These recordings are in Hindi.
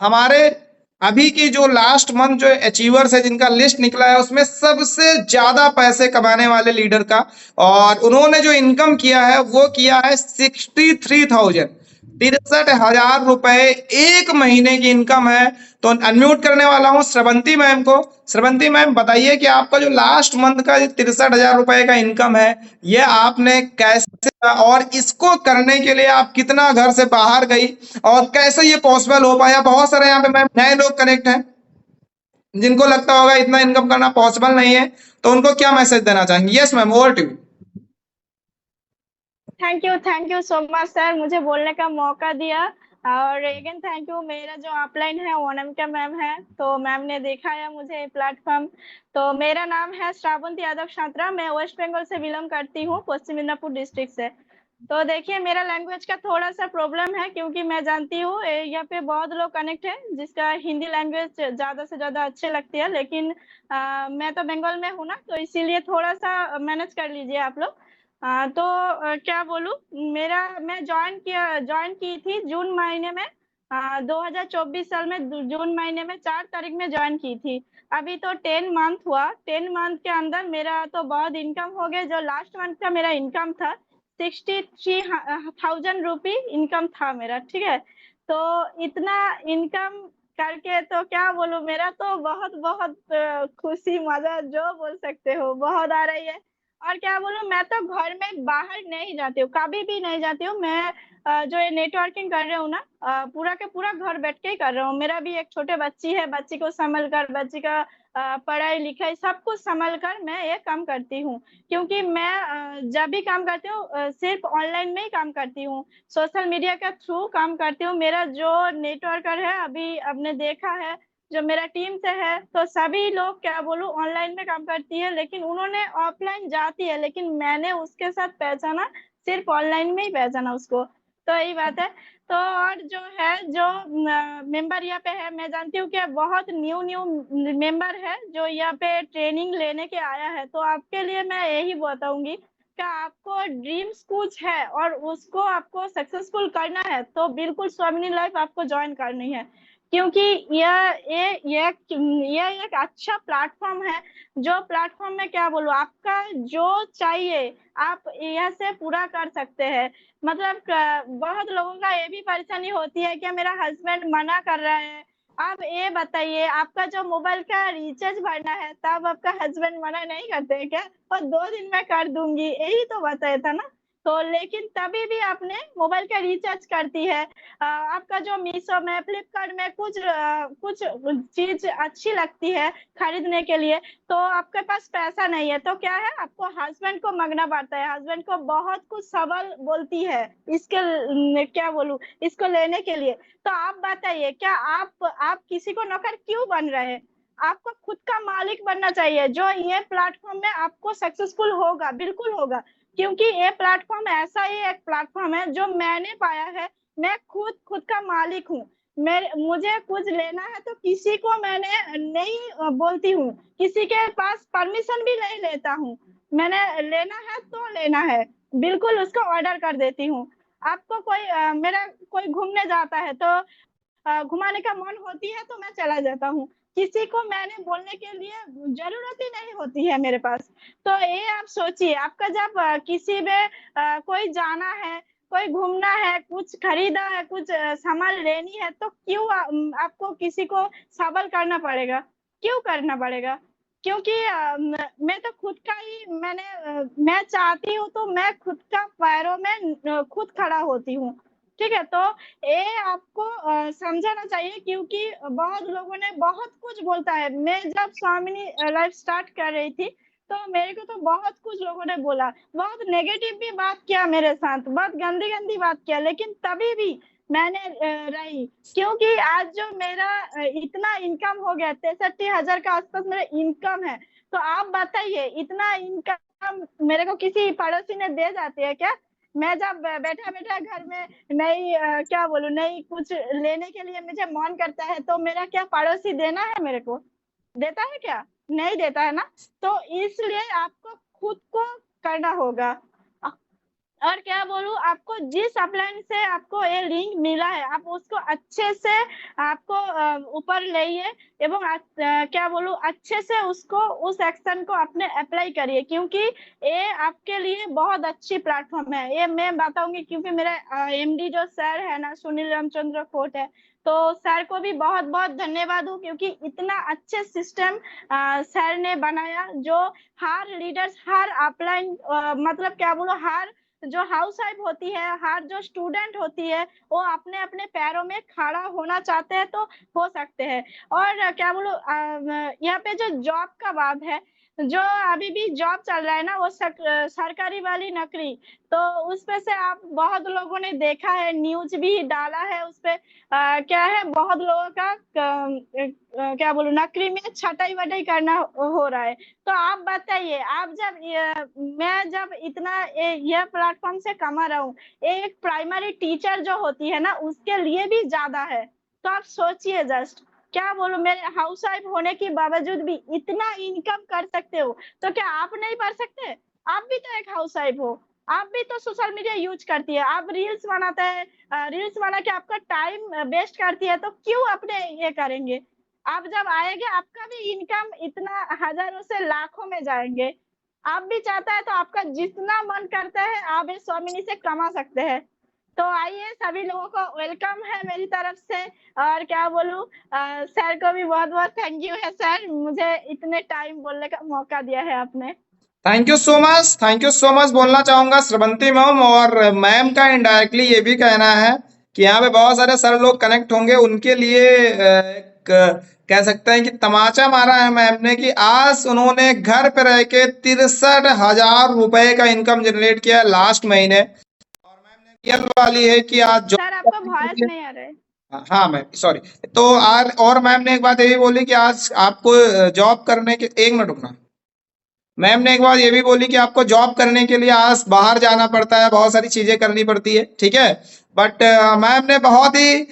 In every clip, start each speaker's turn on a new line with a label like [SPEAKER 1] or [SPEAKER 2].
[SPEAKER 1] हमारे अभी की जो लास्ट मंथ जो अचीवर्स है जिनका लिस्ट निकला है उसमें सबसे ज्यादा पैसे कमाने वाले लीडर का, और उन्होंने जो इनकम किया है वो किया है 63,000, 63,000 रुपए एक महीने की इनकम है। तो अनम्यूट करने वाला हूं श्रवंती मैम को। श्रवंती मैम बताइए कि आपका जो लास्ट मंथ का 63,000 रुपए का इनकम है, ये आपने कैसे, और इसको करने के लिए आप कितना घर से बाहर गई और कैसे ये पॉसिबल हो पाया। बहुत सारे यहाँ पे मैम नए लोग कनेक्ट हैं जिनको लगता होगा इतना इनकम करना पॉसिबल नहीं है, तो उनको क्या मैसेज देना चाहेंगे? Yes ma'am, over to you.
[SPEAKER 2] Thank you so much sir, मुझे बोलने का मौका दिया। और अगेन थैंक यू। मेरा जो अपलाइन है ओनम का मैम है, तो मैम ने देखा है मुझे प्लेटफॉर्म। तो मेरा नाम है श्रावंती यादव छात्रा, मैं वेस्ट बंगाल से बिलोंग करती हूँ, पश्चिम मिदनापुर डिस्ट्रिक्ट से। तो देखिए मेरा लैंग्वेज का थोड़ा सा प्रॉब्लम है, क्योंकि मैं जानती हूँ यहाँ पे बहुत लोग कनेक्ट है जिसका हिंदी लैंग्वेज ज्यादा से ज्यादा अच्छे लगती है, लेकिन मैं तो बंगाल में हूँ ना, तो इसीलिए थोड़ा सा मैनेज कर लीजिए आप लोग। तो क्या बोलूं, मेरा मैं ज्वाइन की थी जून महीने में, 2024 साल में जून महीने में 4 तारीख में ज्वाइन की थी। अभी तो 10 मंथ हुआ। 10 मंथ के अंदर मेरा तो बहुत इनकम हो गया। जो लास्ट मंथ का मेरा इनकम था 63,000 रुपी इनकम था मेरा, ठीक है। तो इतना इनकम करके तो क्या बोलूं, मेरा तो बहुत बहुत खुशी मजा जो बोल सकते हो बहुत आ रही है। और क्या बोलूं, मैं तो घर में बाहर नहीं जाती हूँ, कभी भी नहीं जाती हूँ मैं। जो ये नेटवर्किंग कर रही हूँ ना, पूरा के पूरा घर बैठ के ही कर रहा हूँ। मेरा भी एक छोटे बच्ची है, बच्ची को संभल कर, बच्ची का पढ़ाई लिखाई सब कुछ संभल कर मैं ये काम करती हूँ। क्योंकि मैं जब भी काम करती हूँ सिर्फ ऑनलाइन में ही काम करती हूँ, सोशल मीडिया के थ्रू काम करती हूँ। मेरा जो नेटवर्कर है, अभी आपने देखा है जो मेरा टीम से है, तो सभी लोग क्या बोलूं ऑनलाइन में काम करती है, लेकिन उन्होंने ऑफलाइन जाती है, लेकिन मैंने उसके साथ पहचाना सिर्फ ऑनलाइन में ही पहचाना उसको। तो यही बात है। तो और जो है, जो मेंबर यहाँ पे है, मैं जानती हूँ कि बहुत न्यू न्यू मेंबर है जो यहाँ पे ट्रेनिंग लेने के आया है। तो आपके लिए मैं यही बताऊंगी कि आपको ड्रीम्स कुछ है और उसको आपको सक्सेसफुल करना है, तो बिल्कुल स्वामिनी लाइफ आपको ज्वाइन करनी है। क्योंकि ये एक अच्छा प्लेटफॉर्म है। जो प्लेटफॉर्म में क्या बोलूं, आपका जो चाहिए आप यहाँ से पूरा कर सकते हैं। मतलब बहुत लोगों का ये भी परेशानी होती है कि मेरा हस्बैंड मना कर रहा है। आप ये बताइए, आपका जो मोबाइल का रिचार्ज भरना है, तब आपका हस्बैंड मना नहीं करते हैं क्या? और 2 दिन में कर दूंगी यही तो बताया था ना। तो लेकिन तभी भी आपने मोबाइल का रिचार्ज करती है। आपका जो मीशो में, फ्लिपकार्ट में कुछ चीज अच्छी लगती है खरीदने के लिए, तो आपके पास पैसा नहीं है, तो क्या है, आपको हस्बैंड को मांगना पड़ता है। हस्बैंड को बहुत कुछ सवाल बोलती है इसके क्या बोलूं, इसको लेने के लिए। तो आप बताइए, क्या आप किसी को नौकर क्यों बन रहे हैं? आपको खुद का मालिक बनना चाहिए। जो ये प्लेटफॉर्म में आपको सक्सेसफुल होगा, बिल्कुल होगा। क्योंकि ये प्लेटफॉर्म ऐसा ही एक प्लेटफॉर्म है जो मैंने पाया है। मैं खुद का मालिक हूँ। मैं मुझे कुछ लेना है तो किसी को मैंने नहीं बोलती हूँ, किसी के पास परमिशन भी नहीं लेता हूँ। मैंने लेना है तो लेना है, बिल्कुल उसको ऑर्डर कर देती हूँ। आपको कोई मेरा कोई घूमने जाता है तो घुमाने का मन होती है तो मैं चला जाता हूँ। किसी को मैंने बोलने के लिए जरूरत ही नहीं होती है मेरे पास। तो ये आप सोचिए, आपका जब किसी में कोई जाना है, कोई घूमना है, कुछ खरीदा है, कुछ सामान लेनी है, तो क्यों आपको किसी को सवाल करना पड़ेगा? क्यों करना पड़ेगा? क्योंकि मैं तो खुद का ही मैं चाहती हूँ तो मैं खुद का पैरों में खुद खड़ा होती हूँ। ठीक है। तो ये आपको समझाना चाहिए, क्योंकि बहुत लोगों ने बहुत कुछ बोलता है। मैं जब स्वामिनी लाइफ स्टार्ट कर रही थी, तो मेरे को तो बहुत कुछ लोगों ने बोला, बहुत नेगेटिव भी बात किया मेरे साथ, बहुत गंदी गंदी बात किया, लेकिन तभी भी मैंने रही। क्योंकि आज जो मेरा इतना इनकम हो गया, 63,000 के आसपास मेरा इनकम है। तो आप बताइए, इतना इनकम मेरे को किसी पड़ोसी ने दे जाती है क्या? मैं जब बैठा बैठा घर में नहीं क्या बोलूं, नहीं कुछ लेने के लिए मुझे मन करता है, तो मेरा क्या पड़ोसी देना है मेरे को? देता है क्या? नहीं देता है ना। तो इसलिए आपको खुद को करना होगा। और क्या बोलूं, आपको जिस अपलाइन से आपको ये लिंक मिला है, आप उसको अच्छे से आपको ऊपर लाइए एवं क्या बोलूं, अच्छे से उसको उस एक्शन को अपने अप्लाई करिए, क्योंकि ये आपके लिए बहुत अच्छी प्लेटफॉर्म है। ये मैं बताऊंगी क्योंकि मेरा एमडी जो सर है ना, सुनील रामचंद्र खोट है, तो सर को भी बहुत बहुत धन्यवाद हो, क्योंकि इतना अच्छे सिस्टम सर ने बनाया, जो हर लीडर्स, हर अपलाइन मतलब क्या बोलो, हर जो हाउस वाइफ होती है, हर जो स्टूडेंट होती है, वो अपने अपने पैरों में खड़ा होना चाहते हैं तो हो सकते हैं। और क्या बोलो, यहाँ पे जो जॉब का बात है, जो अभी भी जॉब चल रहा है ना, वो सरकारी वाली नौकरी, तो उसपे से आप बहुत लोगों ने देखा है, न्यूज भी डाला है उस पे। क्या है, बहुत लोगों का क्या बोलूं, नौकरी में छटाई वटाई करना हो रहा है। तो आप बताइए, आप जब मैं जब इतना यह प्लेटफॉर्म से कमा रहा हूँ, एक प्राइमरी टीचर जो होती है ना, उसके लिए भी ज्यादा है। तो आप सोचिए जस्ट, क्या बोलूं, मेरे हाउस वाइफ होने के बावजूद भी इतना इनकम कर सकते हो, तो क्या आप नहीं कर सकते? आप भी तो एक हाउस वाइफ हो, आप भी तो सोशल मीडिया यूज करती है, आप रील्स बनाते हैं, रील्स बना के आपका टाइम वेस्ट करती है, तो क्यों अपने ये करेंगे? आप जब आएंगे, आपका भी इनकम इतना हजारों से लाखों में जाएंगे। आप भी चाहता है तो आपका जितना मन करता है आप इस स्वामिनी से कमा सकते हैं। तो आइए, सभी लोगों को वेलकम है मेरी तरफ से। और क्या बोलूं, सर को भी बहुत बहुत थैंक यू है सर, मुझे इतने टाइम बोलने का मौका दिया है आपने।
[SPEAKER 1] थैंक यू सो मच बोलना चाहूंगा श्रवंती मैम। और मैम का इनडायरेक्टली ये भी कहना है कि यहाँ पे बहुत सारे सर लोग कनेक्ट होंगे, उनके लिए एक कह सकते हैं कि तमाचा मारा है मैम ने कि आज उन्होंने घर पे रह के 63,000 रुपए का इनकम जनरेट किया लास्ट महीने। और मैम ने रियल वाली है कि आज जॉब
[SPEAKER 2] सर आपका
[SPEAKER 1] करने
[SPEAKER 2] वॉइस
[SPEAKER 1] के लिए,
[SPEAKER 2] नहीं आ रहा है।
[SPEAKER 1] हाँ मैम सॉरी। तो और मैम ने एक बात ये भी बोली कि आज आपको जॉब करने के, एक मिनट रुकना। मैम ने एक बार ये भी बोली कि आपको जॉब करने के लिए आज बाहर जाना पड़ता है, बहुत सारी चीजें करनी पड़ती है, ठीक है। बट मैम ने बहुत ही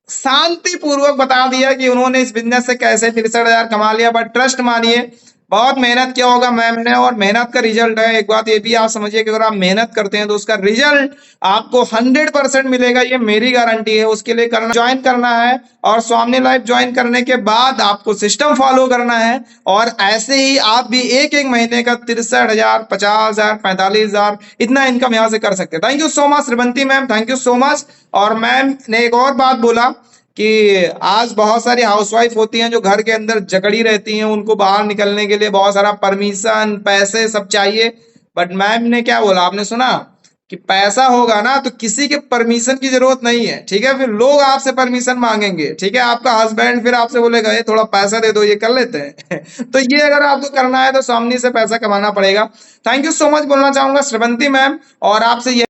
[SPEAKER 1] शांति पूर्वक बता दिया कि उन्होंने इस बिजनेस से कैसे 63,000 कमा लिया। बट ट्रस्ट मानिए, बहुत मेहनत किया होगा मैम ने, और मेहनत का रिजल्ट है। एक बात ये भी आप समझिए कि अगर आप मेहनत करते हैं तो उसका रिजल्ट आपको 100% मिलेगा, ये मेरी गारंटी है। उसके लिए करना, ज्वाइन करना है, और स्वामी लाइफ ज्वाइन करने के बाद आपको सिस्टम फॉलो करना है। और ऐसे ही आप भी एक एक महीने का 63,000, 50,000, 45,000 इतना इनकम यहाँ से कर सकते हैं। Thank you so much Srivanti ma'am, thank you so much. और मैम ने एक और बात बोला कि आज बहुत सारी हाउसवाइफ होती हैं जो घर के अंदर जकड़ी रहती हैं, उनको बाहर निकलने के लिए बहुत सारा परमिशन, पैसे सब चाहिए। बट मैम ने क्या बोला, आपने सुना कि पैसा होगा ना तो किसी के परमिशन की जरूरत नहीं है, ठीक है। फिर लोग आपसे परमिशन मांगेंगे, ठीक है। आपका हस्बैंड फिर आपसे बोलेगा ये थोड़ा पैसा दे दो, ये कर लेते हैं तो ये अगर आपको करना है तो सामने से पैसा कमाना पड़ेगा। थैंक यू सो मच बोलना चाहूंगा श्रवंती मैम। और आपसे ये